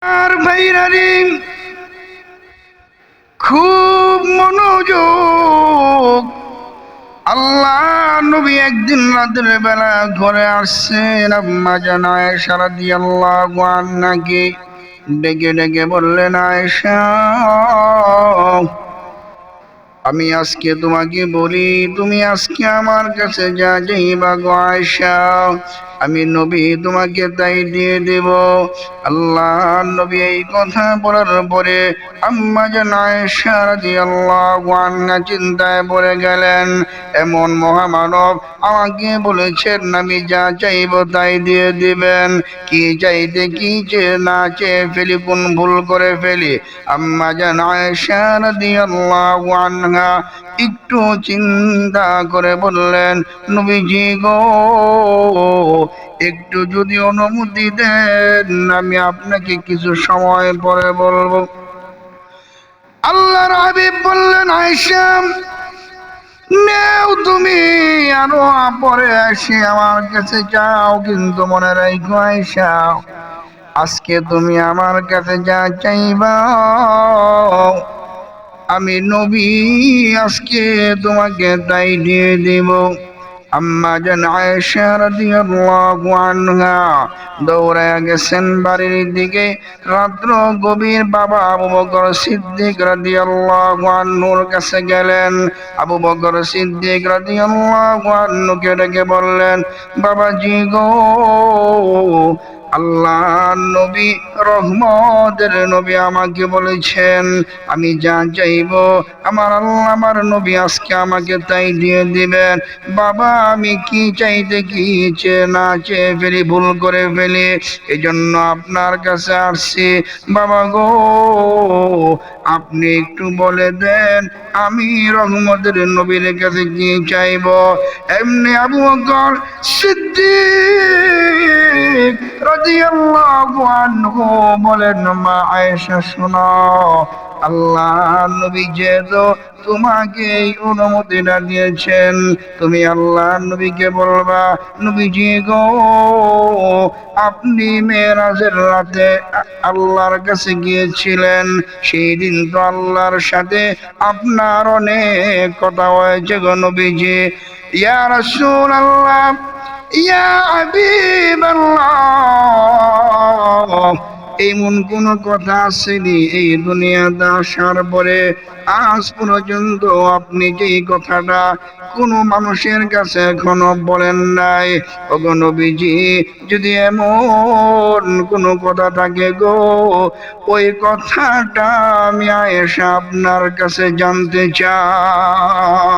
আর ভাইরারি খুব মনোযোগ। আল্লাহ নবী একদিন রাতের বেলা ঘরে আসছেন, আম্মা জান আয়েশা রাদিয়াল্লাহু আনহাকে ডেকে ডেকে বললেন, আয়েশা, আমি আজকে তোমাকে বলি, তুমি আজকে আমার কাছে যা চাইবা গো আয়েশা, আমি নবী তোমাকে তাই দিয়ে দেব। আল্লাহ নবী এই কথা বলার পরে আম্মা জান আয়েশা রাদিয়াল্লাহু আনহা চিন্তায় পড়ে গেলেন। এমন মহামানব আমাকে বলেছেন আমি যা চাইব তাই দিয়ে দিবেন, কি চাইতে কি চেয়ে না চেয়ে ফেলি, কোন ভুল করে ফেলি। আম্মা জান আয়েশা রাদিয়াল্লাহু আনহা একটু চিন্তা করে বললেন, নবীজি গো, একটু যদি অনুমতি দেন আমি আপনাকে কিছু সময় পরে বলবো। আল্লাহর হাবিব বললেন, আয়েশা নেও তুমি, আরো পরে এসে আমার কাছে যাও, কিন্তু মনে রাখো আয়েশা, আজকে তুমি আমার কাছে যা চাইবা আমি নবী আজকে তোমাকে তাই দিয়ে দিব। আম্মা জান আয়েশা রাদিয়াল্লাহু আনহা দৌড়ায় গেছেন বাড়ির দিকে। রাত্র গভীর, বাবা আবু বকর সিদ্দিক রাদিয়াল্লাহু আনহুর কাছে গেলেন। আবু বকর সিদ্দিক রাদিয়াল্লাহু আনহুকে ডেকে বললেন, বাবাজি গো, আল্লাহ নবী রহমতের নবী আমাকে বলেছেন আমি যা চাইব আমার আল্লাহ আমার নবী আজকে আমাকে তাই দিয়ে দিবেন। বাবা আমি কি চাইতে কি চেয়ে না চেয়ে ফেলি, ভুল করে ফেলি, এই জন্য আপনার কাছে আসছি। বাবা গো, আপনি একটু বলে দেন আমি রহমতের নবীর কাছে কি চাইব। এমনি আবু বকর সিদ্দিক রাদিয়াল্লাহু আনহু বলেন, মা আয়েশা শোনো, আল্লাহ নবী যেহেতু তোমাকে এই অনুমতিটা দিয়েছেন, তুমি আল্লাহ নবীকে বলবা, নবীজি গো, আপনি মেরাজের রাতে আল্লাহর কাছে গিয়েছিলেন, সেই দিন তো আল্লাহর সাথে আপনার অনেক কথা হয়েছে গো নবীজি। ইয়া রাসূলুল্লাহ, ইয়া হাবিবাল্লাহ, এমন কোন কথা আসেনি এই দুনিয়াতে আসার পরে আজ পর্যন্ত আপনি যে কথাটা কোন মানুষের কাছে এখনো বলেন নাই। ওগো নবীজি, যদি এমন কোন কথা থাকে গো, ওই কথাটা আমি আয়েশা আপনার কাছে জানতে চাই।